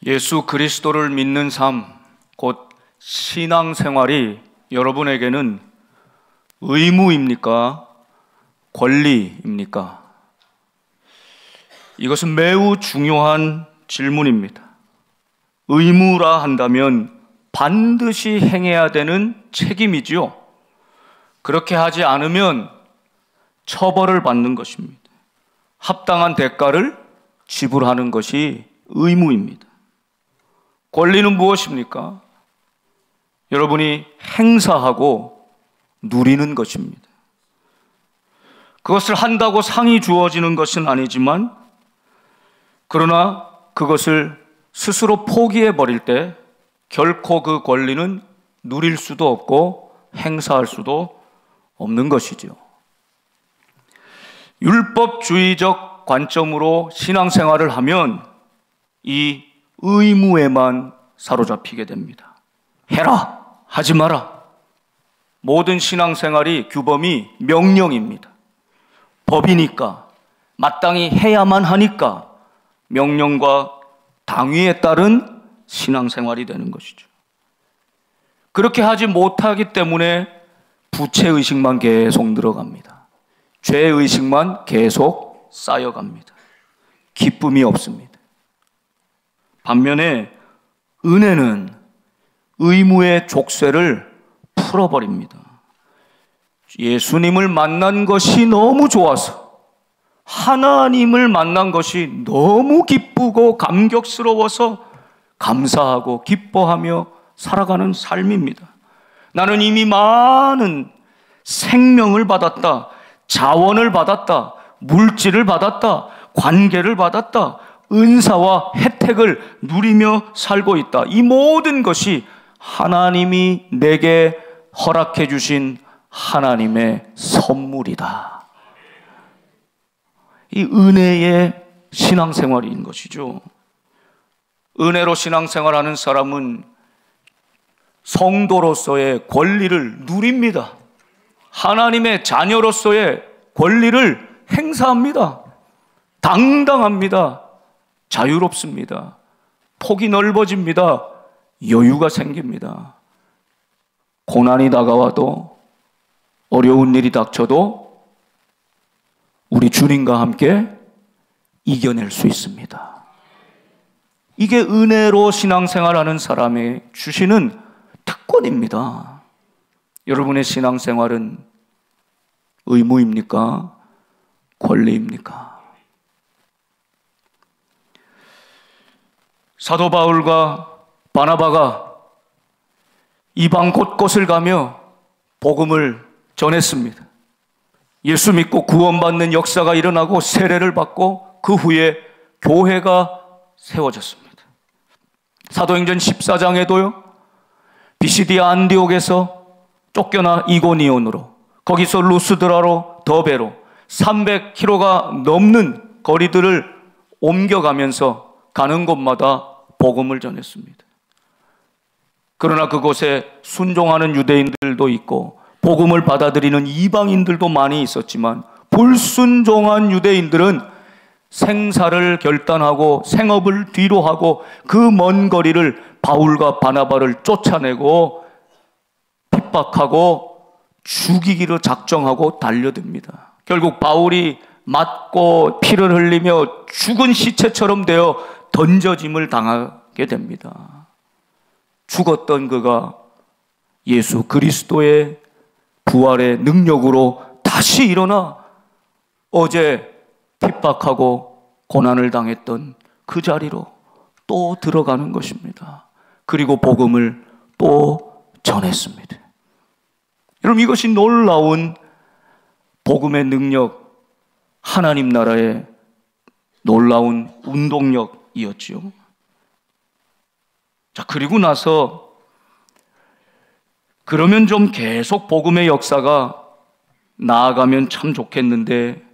예수 그리스도를 믿는 삶, 곧 신앙생활이 여러분에게는 의무입니까? 권리입니까? 이것은 매우 중요한 질문입니다. 의무라 한다면 반드시 행해야 되는 책임이지요. 그렇게 하지 않으면 처벌을 받는 것입니다. 합당한 대가를 지불하는 것이 의무입니다. 권리는 무엇입니까? 여러분이 행사하고 누리는 것입니다. 그것을 한다고 상이 주어지는 것은 아니지만, 그러나 그것을 스스로 포기해버릴 때 결코 그 권리는 누릴 수도 없고 행사할 수도 없는 것이죠. 율법주의적 관점으로 신앙생활을 하면 이 의무에만 사로잡히게 됩니다. 해라, 하지 마라. 모든 신앙생활이 규범이 명령입니다. 법이니까, 마땅히 해야만 하니까 명령과 당위에 따른 신앙생활이 되는 것이죠. 그렇게 하지 못하기 때문에 부채의식만 계속 늘어갑니다. 죄의식만 계속 쌓여갑니다. 기쁨이 없습니다. 반면에 은혜는 의무의 족쇄를 풀어버립니다. 예수님을 만난 것이 너무 좋아서, 하나님을 만난 것이 너무 기쁘고 감격스러워서 감사하고 기뻐하며 살아가는 삶입니다. 나는 이미 많은 생명을 받았다, 자원을 받았다, 물질을 받았다, 관계를 받았다, 은사와 혜택을 누리며 살고 있다. 이 모든 것이 하나님이 내게 허락해 주신 하나님의 선물이다. 이 은혜의 신앙생활인 것이죠. 은혜로 신앙생활하는 사람은 성도로서의 권리를 누립니다. 하나님의 자녀로서의 권리를 행사합니다. 당당합니다. 자유롭습니다. 폭이 넓어집니다. 여유가 생깁니다. 고난이 다가와도, 어려운 일이 닥쳐도 우리 주님과 함께 이겨낼 수 있습니다. 이게 은혜로 신앙생활하는 사람이 주시는 특권입니다. 여러분의 신앙생활은 의무입니까? 권리입니까? 사도 바울과 바나바가 이방 곳곳을 가며 복음을 전했습니다. 예수 믿고 구원받는 역사가 일어나고 세례를 받고 그 후에 교회가 세워졌습니다. 사도행전 14장에도요, 비시디아 안디옥에서 쫓겨나 이고니온으로, 거기서 루스드라로, 더베로 300km가 넘는 거리들을 옮겨가면서 가는 곳마다 복음을 전했습니다. 그러나 그곳에 순종하는 유대인들도 있고 복음을 받아들이는 이방인들도 많이 있었지만, 불순종한 유대인들은 생사를 결단하고 생업을 뒤로 하고 그 먼 거리를 바울과 바나바를 쫓아내고 핍박하고 죽이기로 작정하고 달려듭니다. 결국 바울이 맞고 피를 흘리며 죽은 시체처럼 되어 던져짐을 당하게 됩니다. 죽었던 그가 예수 그리스도의 부활의 능력으로 다시 일어나 어제 핍박하고 고난을 당했던 그 자리로 또 들어가는 것입니다. 그리고 복음을 또 전했습니다. 여러분, 이것이 놀라운 복음의 능력, 하나님 나라의 놀라운 운동력이었지요. 자, 그리고 나서 그러면 좀 계속 복음의 역사가 나아가면 참 좋겠는데,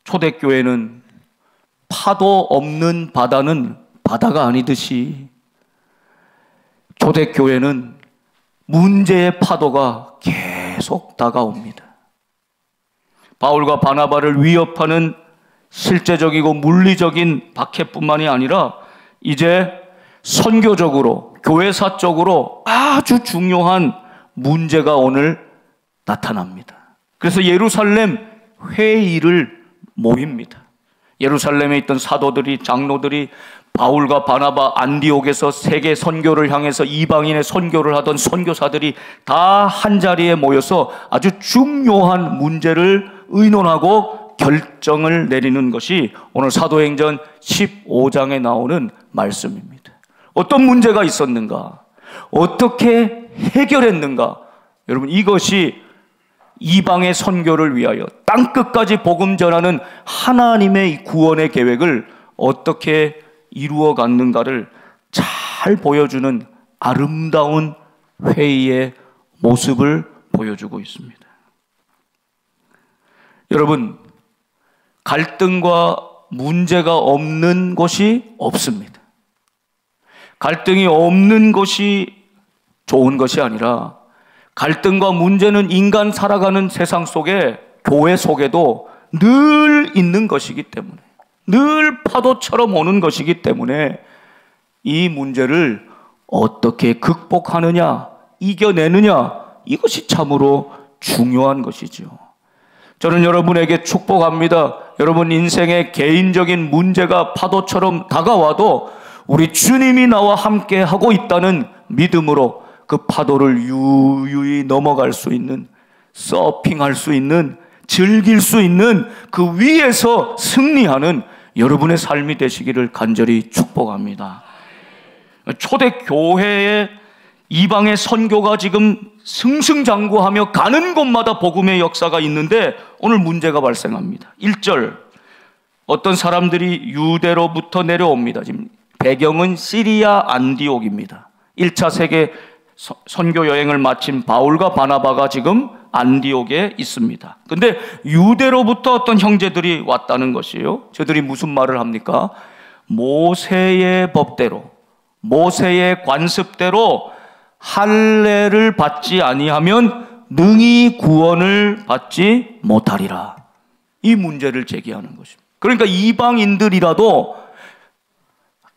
초대교회는 파도 없는 바다는 바다가 아니듯이 초대교회는 문제의 파도가 계속 다가옵니다. 바울과 바나바를 위협하는 실제적이고 물리적인 박해뿐만이 아니라 이제 선교적으로, 교회사적으로 아주 중요한 문제가 오늘 나타납니다. 그래서 예루살렘 회의를 모입니다. 예루살렘에 있던 사도들이, 장로들이 바울과 바나바, 안디옥에서 세계 선교를 향해서 이방인의 선교를 하던 선교사들이 다 한자리에 모여서 아주 중요한 문제를 의논하고 결정을 내리는 것이 오늘 사도행전 15장에 나오는 말씀입니다. 어떤 문제가 있었는가? 어떻게 해결했는가? 여러분, 이것이 이방의 선교를 위하여 땅끝까지 복음 전하는 하나님의 이 구원의 계획을 어떻게 이루어 갔는가를 잘 보여주는 아름다운 회의의 모습을 보여주고 있습니다. 여러분, 갈등과 문제가 없는 곳이 없습니다. 갈등이 없는 것이 좋은 것이 아니라 갈등과 문제는 인간 살아가는 세상 속에, 교회 속에도 늘 있는 것이기 때문에, 늘 파도처럼 오는 것이기 때문에 이 문제를 어떻게 극복하느냐, 이겨내느냐, 이것이 참으로 중요한 것이죠. 저는 여러분에게 축복합니다. 여러분 인생의 개인적인 문제가 파도처럼 다가와도 우리 주님이 나와 함께 하고 있다는 믿음으로 그 파도를 유유히 넘어갈 수 있는, 서핑할 수 있는, 즐길 수 있는 그 위에서 승리하는 여러분의 삶이 되시기를 간절히 축복합니다. 초대교회의 이방의 선교가 지금 승승장구하며 가는 곳마다 복음의 역사가 있는데 오늘 문제가 발생합니다. 1절, 어떤 사람들이 유대로부터 내려옵니다. 지금 배경은 시리아 안디옥입니다. 1차 세계 선교 여행을 마친 바울과 바나바가 지금 안디옥에 있습니다. 근데 유대로부터 어떤 형제들이 왔다는 것이에요. 저들이 무슨 말을 합니까? 모세의 법대로, 모세의 관습대로 할례를 받지 아니하면 능히 구원을 받지 못하리라. 이 문제를 제기하는 것입니다. 그러니까 이방인들이라도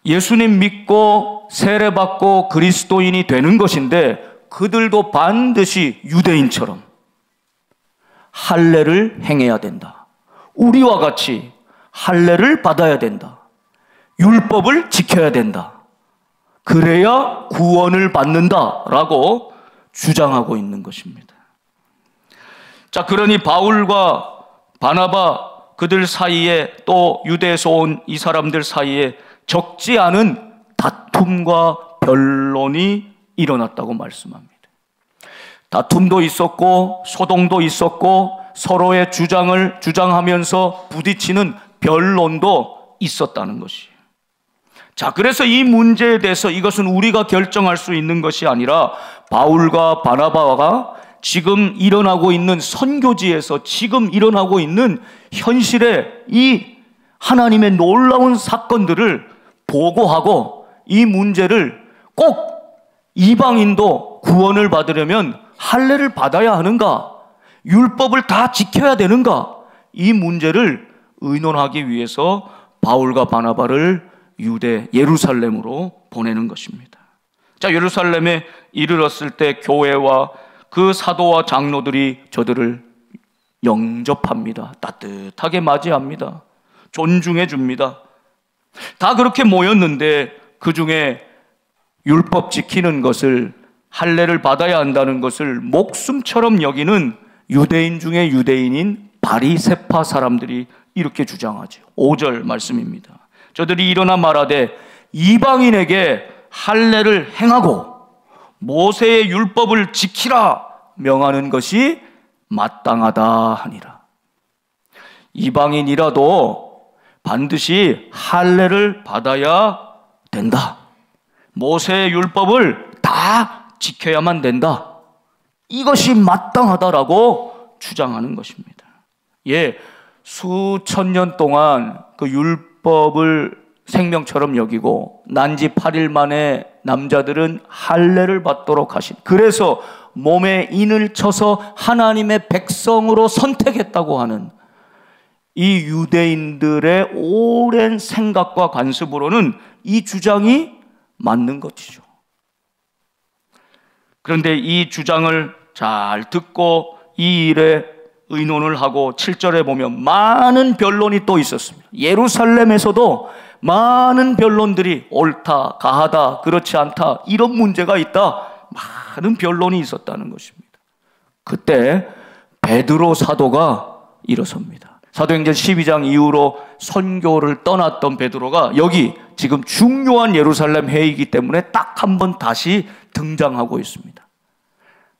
예수님 믿고 세례받고 그리스도인이 되는 것인데 그들도 반드시 유대인처럼 할례를 행해야 된다. 우리와 같이 할례를 받아야 된다. 율법을 지켜야 된다. 그래야 구원을 받는다라고 주장하고 있는 것입니다. 자, 그러니 바울과 바나바 그들 사이에, 또 유대에서 온 이 사람들 사이에 적지 않은 다툼과 변론이 일어났다고 말씀합니다. 다툼도 있었고 소동도 있었고 서로의 주장을 주장하면서 부딪히는 변론도 있었다는 것이에요. 자, 그래서 이 문제에 대해서 이것은 우리가 결정할 수 있는 것이 아니라 바울과 바나바가 지금 일어나고 있는 선교지에서 지금 일어나고 있는 현실의 이 하나님의 놀라운 사건들을 보고하고 이 문제를 꼭 이방인도 구원을 받으려면 할례를 받아야 하는가? 율법을 다 지켜야 되는가? 이 문제를 의논하기 위해서 바울과 바나바를 유대 예루살렘으로 보내는 것입니다. 자, 예루살렘에 이르렀을 때 교회와 그 사도와 장로들이 저들을 영접합니다. 따뜻하게 맞이합니다. 존중해 줍니다. 다 그렇게 모였는데 그 중에 율법 지키는 것을, 할례를 받아야 한다는 것을 목숨처럼 여기는 유대인 중에 유대인인 바리새파 사람들이 이렇게 주장하죠. 5절 말씀입니다. 저들이 일어나 말하되 이방인에게 할례를 행하고 모세의 율법을 지키라 명하는 것이 마땅하다 하니라. 이방인이라도 반드시 할례를 받아야 된다. 모세의 율법을 다 지켜야만 된다. 이것이 마땅하다라고 주장하는 것입니다. 예, 수천 년 동안 그 율법을 생명처럼 여기고 난지 8일 만에 남자들은 할례를 받도록 하신, 그래서 몸에 인을 쳐서 하나님의 백성으로 선택했다고 하는 이 유대인들의 오랜 생각과 관습으로는 이 주장이 맞는 것이죠. 그런데 이 주장을 잘 듣고 이 일에 의논을 하고 7절에 보면 많은 변론이 또 있었습니다. 예루살렘에서도 많은 변론들이 옳다, 가하다, 그렇지 않다, 이런 문제가 있다, 많은 변론이 있었다는 것입니다. 그때 베드로 사도가 일어섭니다. 사도행전 12장 이후로 선교를 떠났던 베드로가 여기 지금 중요한 예루살렘 회의이기 때문에 딱 한 번 다시 등장하고 있습니다.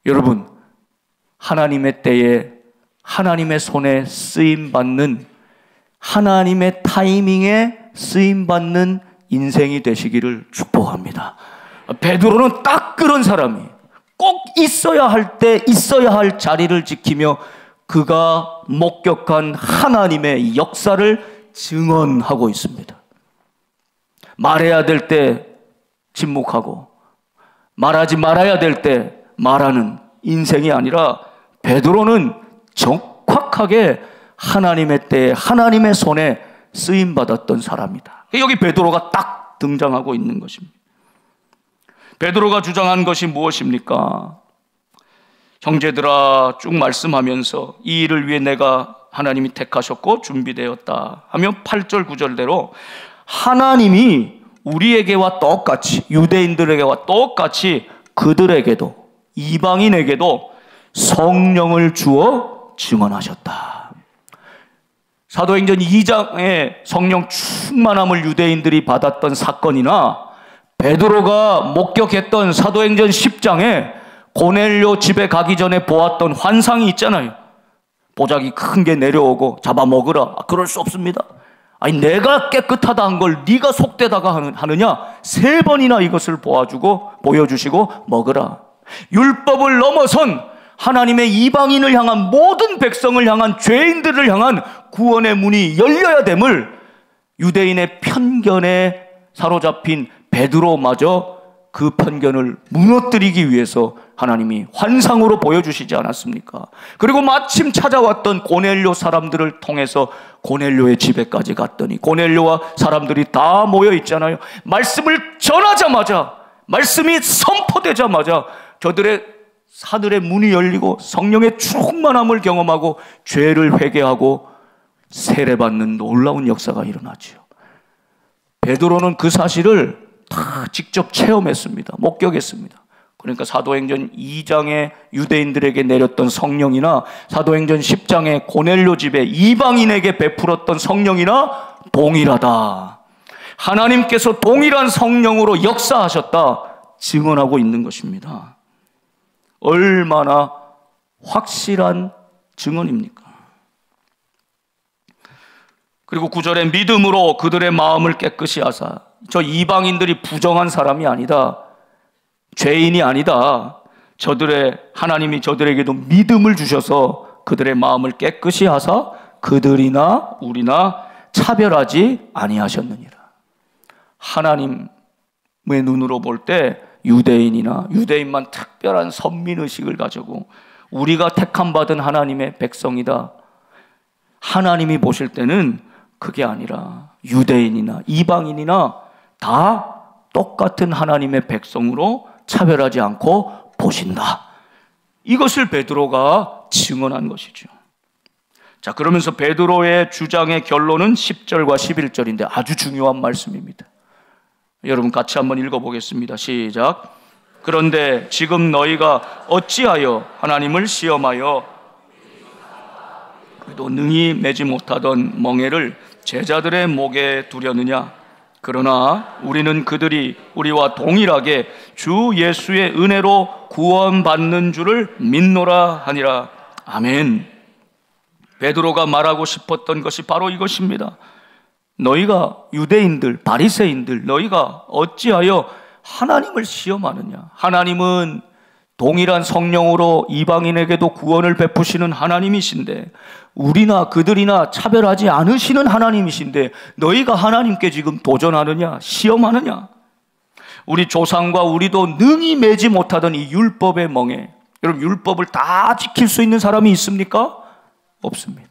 여러분, 하나님의 때에 하나님의 손에 쓰임받는, 하나님의 타이밍에 쓰임받는 인생이 되시기를 축복합니다. 베드로는 딱 그런 사람이 꼭 있어야 할 때 있어야 할 자리를 지키며 그가 목격한 하나님의 역사를 증언하고 있습니다. 말해야 될 때 침묵하고 말하지 말아야 될 때 말하는 인생이 아니라 베드로는 정확하게 하나님의 때에 하나님의 손에 쓰임받았던 사람이다. 여기 베드로가 딱 등장하고 있는 것입니다. 베드로가 주장한 것이 무엇입니까? 형제들아, 쭉 말씀하면서 이 일을 위해 내가 하나님이 택하셨고 준비되었다 하며 8절 9절대로 하나님이 우리에게와 똑같이, 유대인들에게와 똑같이 그들에게도, 이방인에게도 성령을 주어 증언하셨다. 사도행전 2장에 성령 충만함을 유대인들이 받았던 사건이나 베드로가 목격했던 사도행전 10장에 고넬료 집에 가기 전에 보았던 환상이 있잖아요. 보자기 큰 게 내려오고 잡아먹으라. 그럴 수 없습니다. 아니, 내가 깨끗하다 한 걸 네가 속되다가 하느냐? 3번이나 이것을 보여주시고 먹으라. 율법을 넘어선 하나님의 이방인을 향한, 모든 백성을 향한, 죄인들을 향한 구원의 문이 열려야 됨을 유대인의 편견에 사로잡힌 베드로마저 그 편견을 무너뜨리기 위해서 하나님이 환상으로 보여주시지 않았습니까? 그리고 마침 찾아왔던 고넬료 사람들을 통해서 고넬료의 집에까지 갔더니 고넬료와 사람들이 다 모여 있잖아요. 말씀을 전하자마자, 말씀이 선포되자마자 저들의 하늘의 문이 열리고 성령의 충만함을 경험하고 죄를 회개하고 세례받는 놀라운 역사가 일어나죠. 베드로는 그 사실을 다 직접 체험했습니다. 목격했습니다. 그러니까 사도행전 2장에 유대인들에게 내렸던 성령이나 사도행전 10장에 고넬료 집에 이방인에게 베풀었던 성령이나 동일하다. 하나님께서 동일한 성령으로 역사하셨다 증언하고 있는 것입니다. 얼마나 확실한 증언입니까? 그리고 9절에 믿음으로 그들의 마음을 깨끗이 하사, 저 이방인들이 부정한 사람이 아니다, 죄인이 아니다, 하나님이 저들에게도 믿음을 주셔서 그들의 마음을 깨끗이 하사 그들이나 우리나 차별하지 아니하셨느니라. 하나님의 눈으로 볼 때 유대인이나 유대인만 특별한 선민의식을 가지고 우리가 택함받은 하나님의 백성이다, 하나님이 보실 때는 그게 아니라 유대인이나 이방인이나 다 똑같은 하나님의 백성으로 차별하지 않고 보신다. 이것을 베드로가 증언한 것이죠. 자, 그러면서 베드로의 주장의 결론은 10절과 11절인데 아주 중요한 말씀입니다. 여러분 같이 한번 읽어보겠습니다. 시작. 그런데 지금 너희가 어찌하여 하나님을 시험하여 또 능히 매지 못하던 멍에를 제자들의 목에 두려느냐? 그러나 우리는 그들이 우리와 동일하게 주 예수의 은혜로 구원받는 줄을 믿노라 하니라. 아멘. 베드로가 말하고 싶었던 것이 바로 이것입니다. 너희가 유대인들, 바리새인들, 너희가 어찌하여 하나님을 시험하느냐? 하나님은 동일한 성령으로 이방인에게도 구원을 베푸시는 하나님이신데, 우리나 그들이나 차별하지 않으시는 하나님이신데 너희가 하나님께 지금 도전하느냐, 시험하느냐? 우리 조상과 우리도 능히 매지 못하던 이 율법의 멍에, 여러분 율법을 다 지킬 수 있는 사람이 있습니까? 없습니다.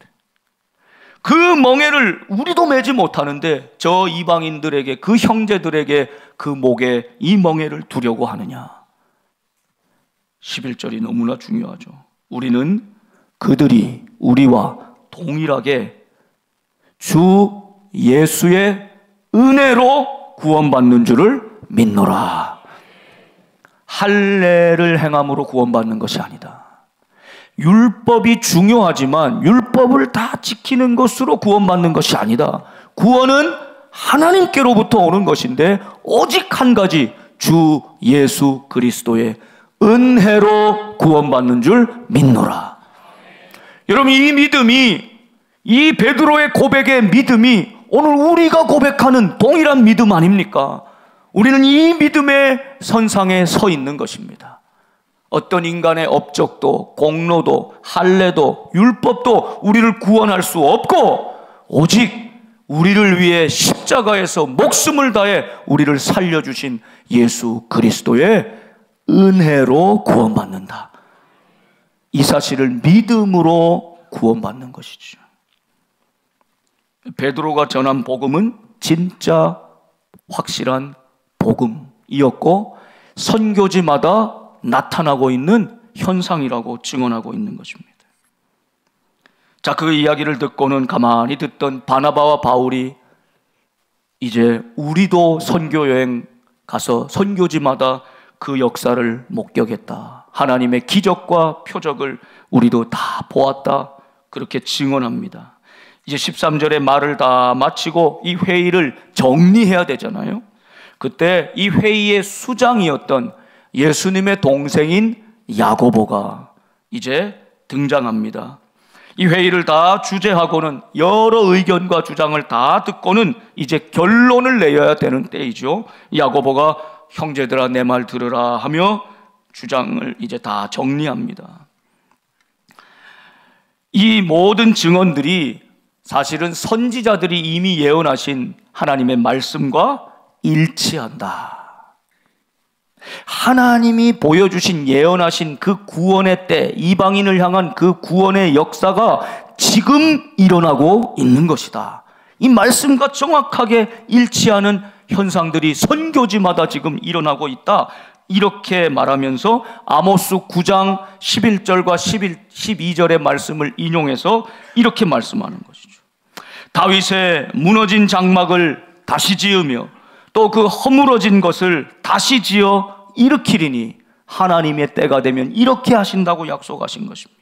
그 멍에를 우리도 매지 못하는데 저 이방인들에게, 그 형제들에게 그 목에 이 멍에를 두려고 하느냐. 11절이 너무나 중요하죠. 우리는 그들이 우리와 동일하게 주 예수의 은혜로 구원받는 줄을 믿노라. 할례를 행함으로 구원받는 것이 아니다. 율법이 중요하지만 율법을 다 지키는 것으로 구원받는 것이 아니다. 구원은 하나님께로부터 오는 것인데 오직 한 가지, 주 예수 그리스도의 은혜로 구원받는 줄 믿노라. 여러분, 이 믿음이, 이 베드로의 고백의 믿음이 오늘 우리가 고백하는 동일한 믿음 아닙니까? 우리는 이 믿음의 선상에 서 있는 것입니다. 어떤 인간의 업적도, 공로도, 할례도, 율법도 우리를 구원할 수 없고 오직 우리를 위해 십자가에서 목숨을 다해 우리를 살려주신 예수 그리스도의 은혜로 구원받는다. 이 사실을 믿음으로 구원받는 것이죠. 베드로가 전한 복음은 진짜 확실한 복음이었고 선교지마다 나타나고 있는 현상이라고 증언하고 있는 것입니다. 자, 그 이야기를 듣고는 가만히 듣던 바나바와 바울이 이제 우리도 선교여행 가서 선교지마다 그 역사를 목격했다. 하나님의 기적과 표적을 우리도 다 보았다. 그렇게 증언합니다. 이제 13절의 말을 다 마치고 이 회의를 정리해야 되잖아요. 그때 이 회의의 수장이었던 예수님의 동생인 야고보가 이제 등장합니다. 이 회의를 다 주재하고는 여러 의견과 주장을 다 듣고는 이제 결론을 내려야 되는 때이죠. 야고보가 형제들아 내 말 들으라 하며 주장을 이제 다 정리합니다. 이 모든 증언들이 사실은 선지자들이 이미 예언하신 하나님의 말씀과 일치한다. 하나님이 보여주신 예언하신 그 구원의 때, 이방인을 향한 그 구원의 역사가 지금 일어나고 있는 것이다. 이 말씀과 정확하게 일치하는 현상들이 선교지마다 지금 일어나고 있다. 이렇게 말하면서 아모스 9장 11절과 12절의 말씀을 인용해서 이렇게 말씀하는 것이죠. 다윗의 무너진 장막을 다시 지으며 또 그 허물어진 것을 다시 지어 일으키리니 하나님의 때가 되면 이렇게 하신다고 약속하신 것입니다.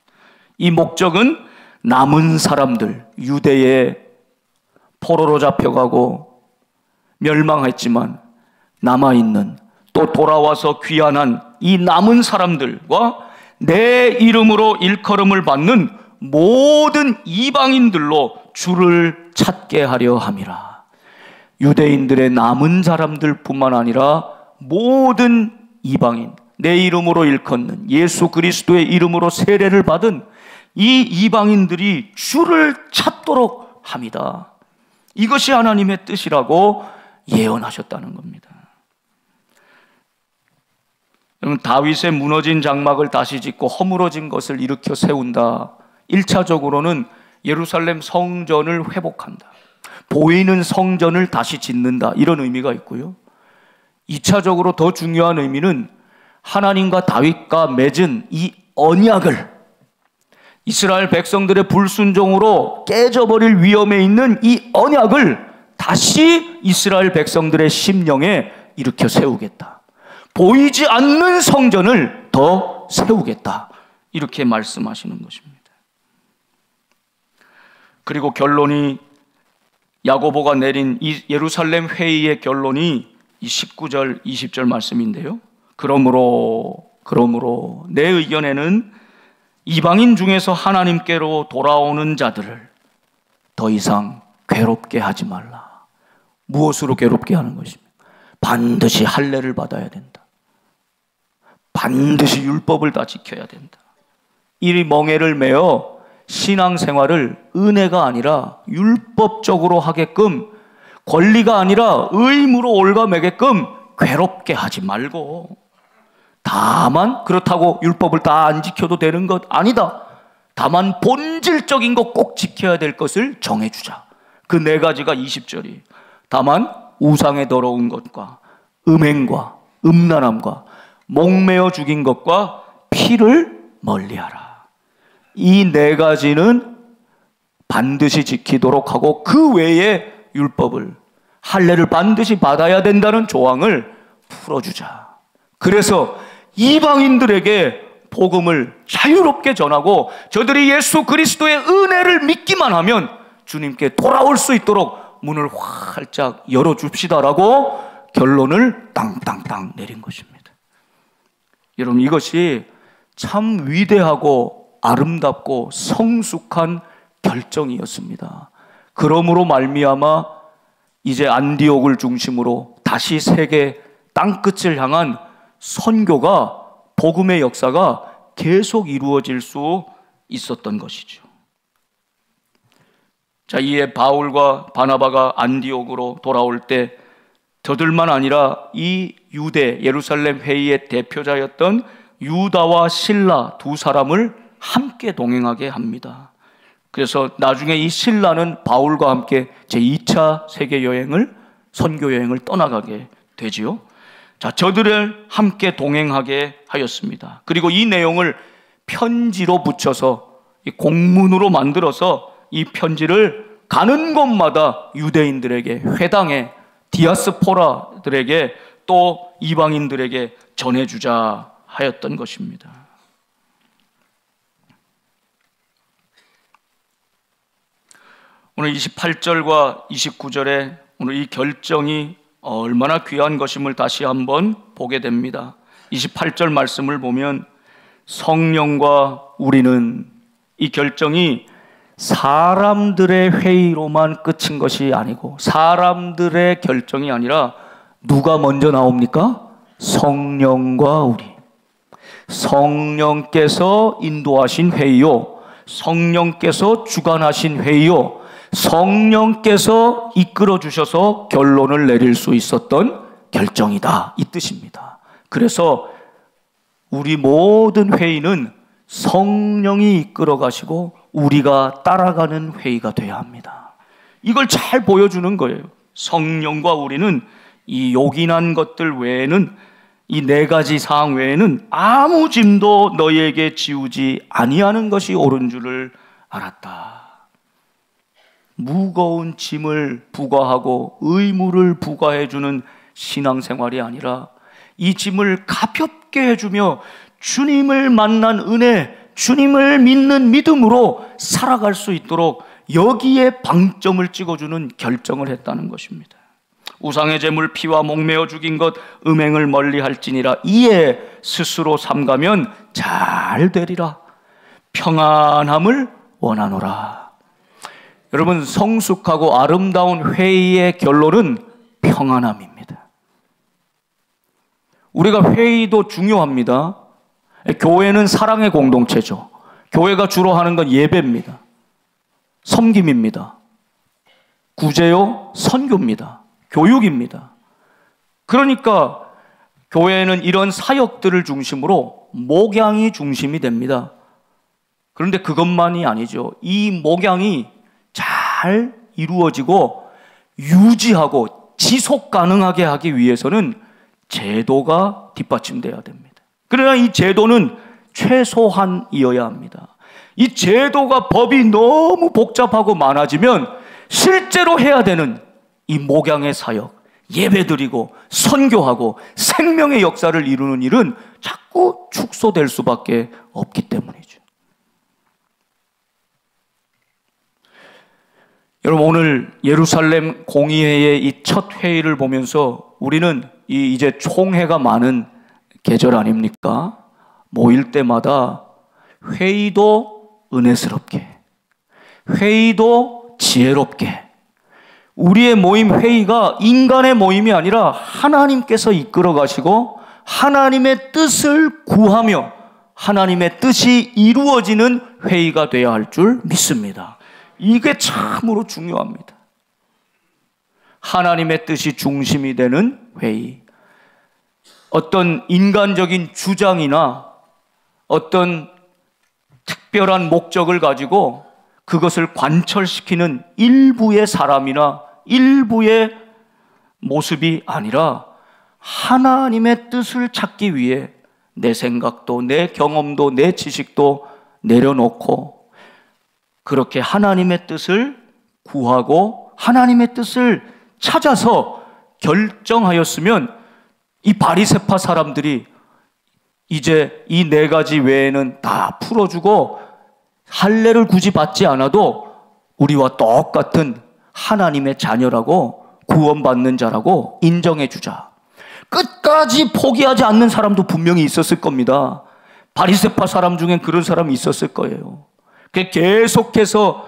이 목적은 남은 사람들, 유대에 포로로 잡혀가고 멸망했지만 남아있는, 또 돌아와서 귀환한 이 남은 사람들과 내 이름으로 일컬음을 받는 모든 이방인들로 주를 찾게 하려 함이라. 유대인들의 남은 사람들 뿐만 아니라 모든 이방인, 내 이름으로 일컫는, 예수 그리스도의 이름으로 세례를 받은 이 이방인들이 주를 찾도록 합니다. 이것이 하나님의 뜻이라고 예언하셨다는 겁니다. 여러분, 다윗의 무너진 장막을 다시 짓고 허물어진 것을 일으켜 세운다. 1차적으로는 예루살렘 성전을 회복한다. 보이는 성전을 다시 짓는다. 이런 의미가 있고요. 2차적으로 더 중요한 의미는 하나님과 다윗과 맺은 이 언약을, 이스라엘 백성들의 불순종으로 깨져버릴 위험에 있는 이 언약을 다시 이스라엘 백성들의 심령에 일으켜 세우겠다. 보이지 않는 성전을 더 세우겠다. 이렇게 말씀하시는 것입니다. 그리고 결론이, 야고보가 내린 이 예루살렘 회의의 결론이 이 19절, 20절 말씀인데요. 그러므로 내 의견에는 이방인 중에서 하나님께로 돌아오는 자들을 더 이상 괴롭게 하지 말라. 무엇으로 괴롭게 하는 것입니까? 반드시 할례를 받아야 된다. 반드시 율법을 다 지켜야 된다. 이 멍에를 메어 신앙생활을 은혜가 아니라 율법적으로 하게끔, 권리가 아니라 의무로 올가매게끔 괴롭게 하지 말고, 다만 그렇다고 율법을 다 안 지켜도 되는 것 아니다. 다만 본질적인 것 꼭 지켜야 될 것을 정해주자. 그 네 가지가 20절이. 다만 우상의 더러운 것과 음행과 음란함과 목매어 죽인 것과 피를 멀리하라. 이 네 가지는 반드시 지키도록 하고 그 외에 율법을, 할례를 반드시 받아야 된다는 조항을 풀어주자. 그래서 이방인들에게 복음을 자유롭게 전하고 저들이 예수 그리스도의 은혜를 믿기만 하면 주님께 돌아올 수 있도록 문을 활짝 열어줍시다라고 결론을 땅땅땅 내린 것입니다. 여러분, 이것이 참 위대하고 아름답고 성숙한 결정이었습니다. 그러므로 말미암아 이제 안디옥을 중심으로 다시 세계 땅끝을 향한 선교가, 복음의 역사가 계속 이루어질 수 있었던 것이죠. 자, 이에 바울과 바나바가 안디옥으로 돌아올 때 저들만 아니라 이 유대 예루살렘 회의의 대표자였던 유다와 실라 두 사람을 함께 동행하게 합니다. 그래서 나중에 이 실라는 바울과 함께 제2차 세계 여행을, 선교 여행을 떠나가게 되지요. 자, 저들을 함께 동행하게 하였습니다. 그리고 이 내용을 편지로 붙여서 공문으로 만들어서 이 편지를 가는 곳마다 유대인들에게, 회당에, 디아스포라들에게, 또 이방인들에게 전해주자 하였던 것입니다. 오늘 28절과 29절에 오늘 이 결정이 얼마나 귀한 것임을 다시 한번 보게 됩니다. 28절 말씀을 보면 성령과 우리는, 이 결정이 사람들의 회의로만 끝인 것이 아니고, 사람들의 결정이 아니라 누가 먼저 나옵니까? 성령과 우리. 성령께서 인도하신 회의요, 성령께서 주관하신 회의요, 성령께서 이끌어 주셔서 결론을 내릴 수 있었던 결정이다, 이 뜻입니다. 그래서 우리 모든 회의는 성령이 이끌어 가시고 우리가 따라가는 회의가 되어야 합니다. 이걸 잘 보여주는 거예요. 성령과 우리는 이 요긴한 것들 외에는, 이 네 가지 사항 외에는 아무 짐도 너희에게 지우지 아니하는 것이 옳은 줄을 알았다. 무거운 짐을 부과하고 의무를 부과해주는 신앙생활이 아니라 이 짐을 가볍게 해주며 주님을 만난 은혜, 주님을 믿는 믿음으로 살아갈 수 있도록 여기에 방점을 찍어주는 결정을 했다는 것입니다. 우상의 제물 피와 목매어 죽인 것 음행을 멀리할지니라. 이에 스스로 삼가면 잘 되리라. 평안함을 원하노라. 여러분, 성숙하고 아름다운 회의의 결론은 평안함입니다. 우리가 회의도 중요합니다. 교회는 사랑의 공동체죠. 교회가 주로 하는 건 예배입니다. 섬김입니다. 구제요, 선교입니다. 교육입니다. 그러니까 교회는 이런 사역들을 중심으로 목양이 중심이 됩니다. 그런데 그것만이 아니죠. 이 목양이 잘 이루어지고 유지하고 지속 가능하게 하기 위해서는 제도가 뒷받침돼야 됩니다. 그러나 이 제도는 최소한이어야 합니다. 이 제도가, 법이 너무 복잡하고 많아지면 실제로 해야 되는 이 목양의 사역, 예배드리고 선교하고 생명의 역사를 이루는 일은 자꾸 축소될 수밖에 없기 때문이죠. 여러분, 오늘 예루살렘 공의회의 이 첫 회의를 보면서 우리는 이제 총회가 많은 계절 아닙니까? 모일 때마다 회의도 은혜스럽게, 회의도 지혜롭게, 우리의 모임 회의가 인간의 모임이 아니라 하나님께서 이끌어 가시고 하나님의 뜻을 구하며 하나님의 뜻이 이루어지는 회의가 되어야 할 줄 믿습니다. 이게 참으로 중요합니다. 하나님의 뜻이 중심이 되는 회의. 어떤 인간적인 주장이나 어떤 특별한 목적을 가지고 그것을 관철시키는 일부의 사람이나 일부의 모습이 아니라 하나님의 뜻을 찾기 위해 내 생각도 내 경험도 내 지식도 내려놓고 그렇게 하나님의 뜻을 구하고 하나님의 뜻을 찾아서 결정하였으면 이 바리새파 사람들이 이제 이 네 가지 외에는 다 풀어주고 할례를 굳이 받지 않아도 우리와 똑같은 하나님의 자녀라고 구원받는 자라고 인정해 주자. 끝까지 포기하지 않는 사람도 분명히 있었을 겁니다. 바리새파 사람 중엔 그런 사람이 있었을 거예요. 계속해서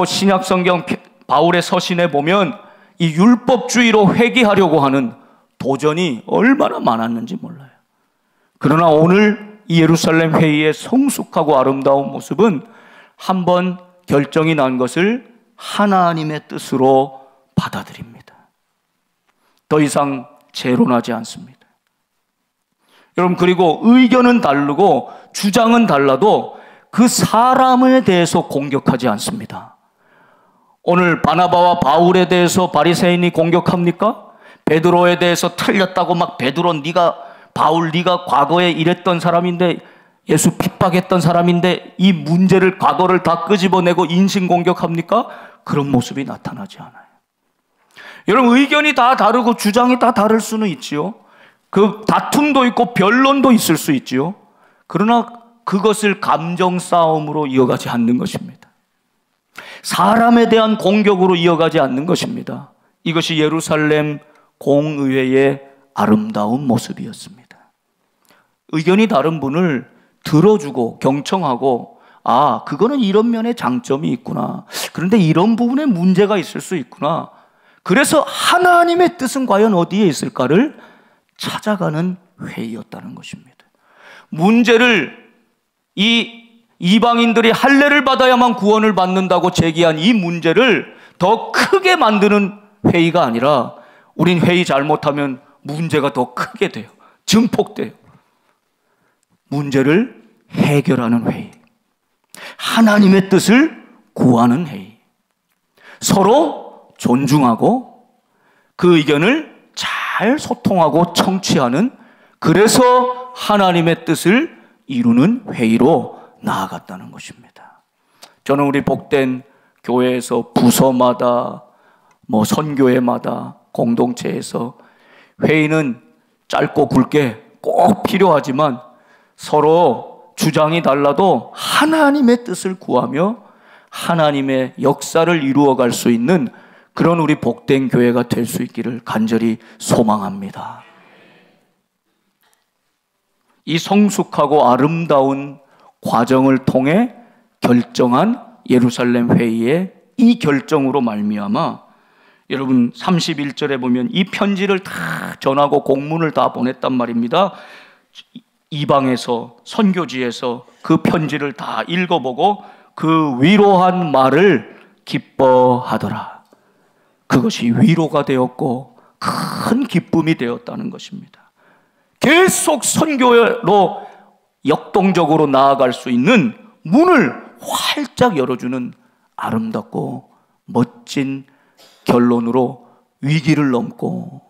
신약 성경 바울의 서신에 보면 이 율법주의로 회귀하려고 하는 도전이 얼마나 많았는지 몰라요. 그러나 오늘 이 예루살렘 회의의 성숙하고 아름다운 모습은 한번 결정이 난 것을 하나님의 뜻으로 받아들입니다. 더 이상 재론하지 않습니다. 여러분, 그리고 의견은 다르고 주장은 달라도 그 사람에 대해서 공격하지 않습니다. 오늘 바나바와 바울에 대해서 바리새인이 공격합니까? 베드로에 대해서 틀렸다고 막 베드로 바울 네가 과거에 이랬던 사람인데 예수 핍박했던 사람인데 이 문제를 과거를 다 끄집어내고 인신공격합니까? 그런 모습이 나타나지 않아요. 여러분, 의견이 다 다르고 주장이 다 다를 수는 있지요. 그 다툼도 있고 변론도 있을 수 있지요. 그러나 그것을 감정 싸움으로 이어가지 않는 것입니다. 사람에 대한 공격으로 이어가지 않는 것입니다. 이것이 예루살렘 공의회의 아름다운 모습이었습니다. 의견이 다른 분을 들어주고 경청하고 그거는 이런 면에 장점이 있구나. 그런데 이런 부분에 문제가 있을 수 있구나. 그래서 하나님의 뜻은 과연 어디에 있을까를 찾아가는 회의였다는 것입니다. 문제를 이방인들이 할례를 받아야만 구원을 받는다고 제기한 이 문제를 더 크게 만드는 회의가 아니라 우린 회의 잘못하면 문제가 더 크게 돼요. 증폭돼요. 문제를 해결하는 회의. 하나님의 뜻을 구하는 회의. 서로 존중하고 그 의견을 잘 소통하고 청취하는, 그래서 하나님의 뜻을 이루는 회의로 나아갔다는 것입니다. 저는 우리 복된 교회에서 부서마다 선교회마다 공동체에서 회의는 짧고 굵게 꼭 필요하지만 서로 주장이 달라도 하나님의 뜻을 구하며 하나님의 역사를 이루어갈 수 있는 그런 우리 복된 교회가 될 수 있기를 간절히 소망합니다. 이 성숙하고 아름다운 과정을 통해 결정한 예루살렘 회의의 이 결정으로 말미암아 여러분 31절에 보면 이 편지를 다 전하고 공문을 다 보냈단 말입니다. 이방에서 선교지에서 그 편지를 다 읽어보고 그 위로한 말을 기뻐하더라. 그것이 위로가 되었고 큰 기쁨이 되었다는 것입니다. 계속 선교로 역동적으로 나아갈 수 있는 문을 활짝 열어주는 아름답고 멋진 결론으로 위기를 넘고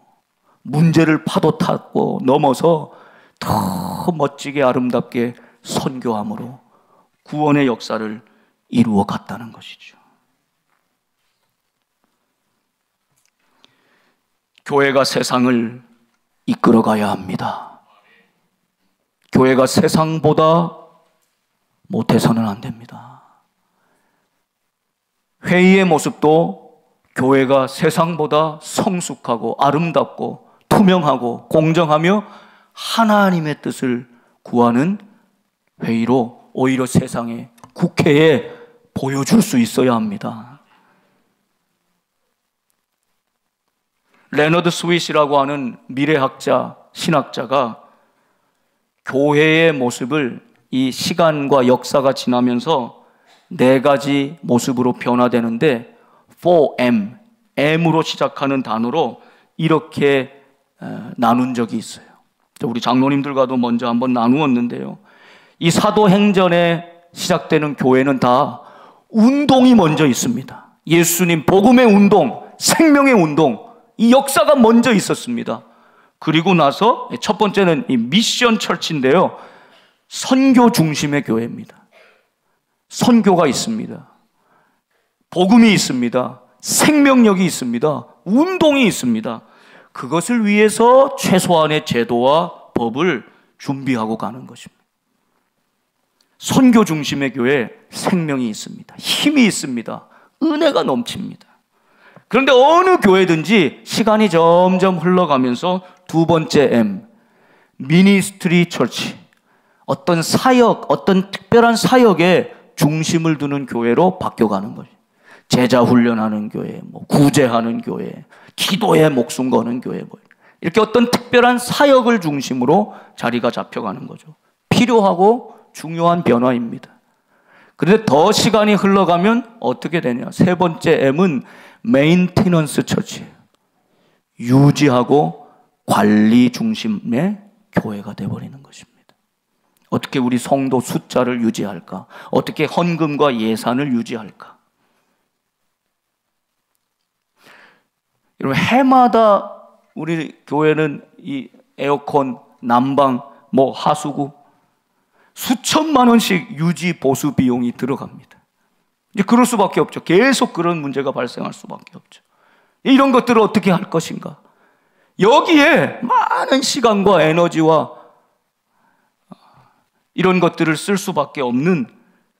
문제를 파도 타고 넘어서 더 멋지게 아름답게 선교함으로 구원의 역사를 이루어 갔다는 것이죠. 교회가 세상을 이끌어가야 합니다. 교회가 세상보다 못해서는 안 됩니다. 회의의 모습도 교회가 세상보다 성숙하고 아름답고 투명하고 공정하며 하나님의 뜻을 구하는 회의로 오히려 세상에, 국회에 보여줄 수 있어야 합니다. 레너드 스윗이라고 하는 미래학자, 신학자가 교회의 모습을 이 시간과 역사가 지나면서 네 가지 모습으로 변화되는데 4M, M으로 시작하는 단어로 이렇게 나눈 적이 있어요. 우리 장로님들과도 먼저 한번 나누었는데요. 이 사도행전의 시작되는 교회는 다 운동이 먼저 있습니다. 예수님 복음의 운동, 생명의 운동, 이 역사가 먼저 있었습니다. 그리고 나서 첫 번째는 이 미션 철치인데요. 선교 중심의 교회입니다. 선교가 있습니다. 복음이 있습니다. 생명력이 있습니다. 운동이 있습니다. 그것을 위해서 최소한의 제도와 법을 준비하고 가는 것입니다. 선교 중심의 교회, 생명이 있습니다. 힘이 있습니다. 은혜가 넘칩니다. 그런데 어느 교회든지 시간이 점점 흘러가면서 두 번째 M, 미니스트리 처치, 어떤 사역, 어떤 특별한 사역에 중심을 두는 교회로 바뀌어가는 거죠. 제자 훈련하는 교회, 구제하는 교회, 기도에 목숨 거는 교회, 이렇게 어떤 특별한 사역을 중심으로 자리가 잡혀가는 거죠. 필요하고 중요한 변화입니다. 그런데 더 시간이 흘러가면 어떻게 되냐? 세 번째 M은 메인테넌스 처치예요. 유지하고 관리 중심의 교회가 되어버리는 것입니다. 어떻게 우리 성도 숫자를 유지할까? 어떻게 헌금과 예산을 유지할까? 여러분, 해마다 우리 교회는 이 에어컨, 난방, 하수구 수천만 원씩 유지 보수 비용이 들어갑니다. 이제 그럴 수밖에 없죠. 계속 그런 문제가 발생할 수밖에 없죠. 이런 것들을 어떻게 할 것인가? 여기에 많은 시간과 에너지와 이런 것들을 쓸 수밖에 없는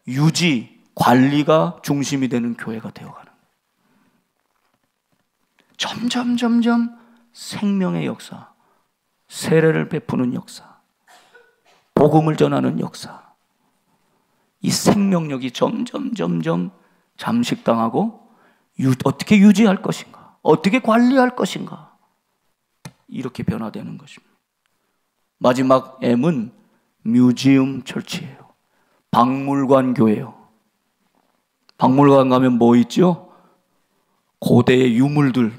유지, 관리가 중심이 되는 교회가 되어가는 거예요. 점점 생명의 역사, 세례를 베푸는 역사, 복음을 전하는 역사, 이 생명력이 점점 잠식당하고 어떻게 유지할 것인가, 어떻게 관리할 것인가, 이렇게 변화되는 것입니다. 마지막 M은 뮤지엄 철치예요. 박물관 교회예요. 박물관 가면 뭐 있죠? 고대의 유물들,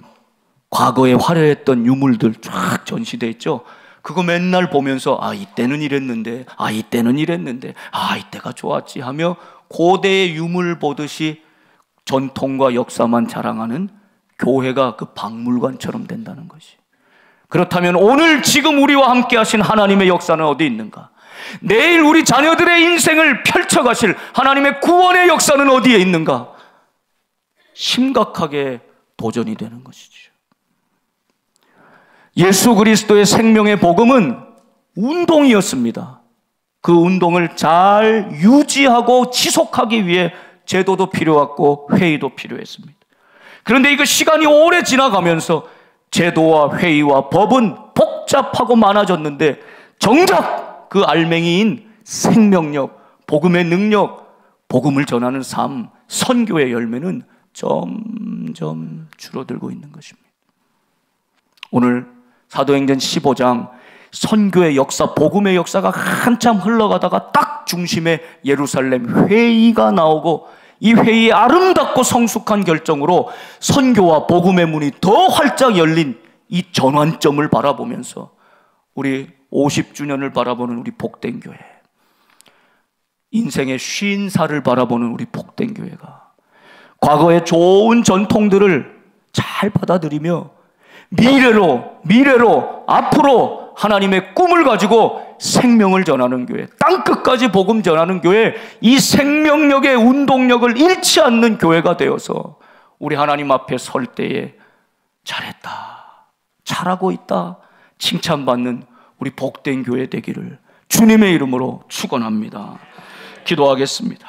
과거에 화려했던 유물들 쫙 전시되어 있죠. 그거 맨날 보면서 이때는 이랬는데, 이때는 이랬는데, 이때가 좋았지 하며 고대의 유물 보듯이 전통과 역사만 자랑하는 교회가 그 박물관처럼 된다는 것이. 그렇다면 오늘 지금 우리와 함께 하신 하나님의 역사는 어디 있는가? 내일 우리 자녀들의 인생을 펼쳐가실 하나님의 구원의 역사는 어디에 있는가? 심각하게 도전이 되는 것이죠. 예수 그리스도의 생명의 복음은 운동이었습니다. 그 운동을 잘 유지하고 지속하기 위해 제도도 필요했고 회의도 필요했습니다. 그런데 이거 시간이 오래 지나가면서 제도와 회의와 법은 복잡하고 많아졌는데 정작 그 알맹이인 생명력, 복음의 능력, 복음을 전하는 삶, 선교의 열매는 점점 줄어들고 있는 것입니다. 오늘 사도행전 15장 선교의 역사, 복음의 역사가 한참 흘러가다가 딱 중심에 예루살렘 회의가 나오고 이 회의의 아름답고 성숙한 결정으로 선교와 복음의 문이 더 활짝 열린 이 전환점을 바라보면서 우리 50주년을 바라보는 우리 복된 교회, 인생의 쉰살을 바라보는 우리 복된 교회가 과거의 좋은 전통들을 잘 받아들이며 미래로 앞으로 하나님의 꿈을 가지고 생명을 전하는 교회, 땅끝까지 복음 전하는 교회, 이 생명력의 운동력을 잃지 않는 교회가 되어서 우리 하나님 앞에 설 때에 잘했다, 잘하고 있다 칭찬받는 우리 복된 교회 되기를 주님의 이름으로 축원합니다. 기도하겠습니다.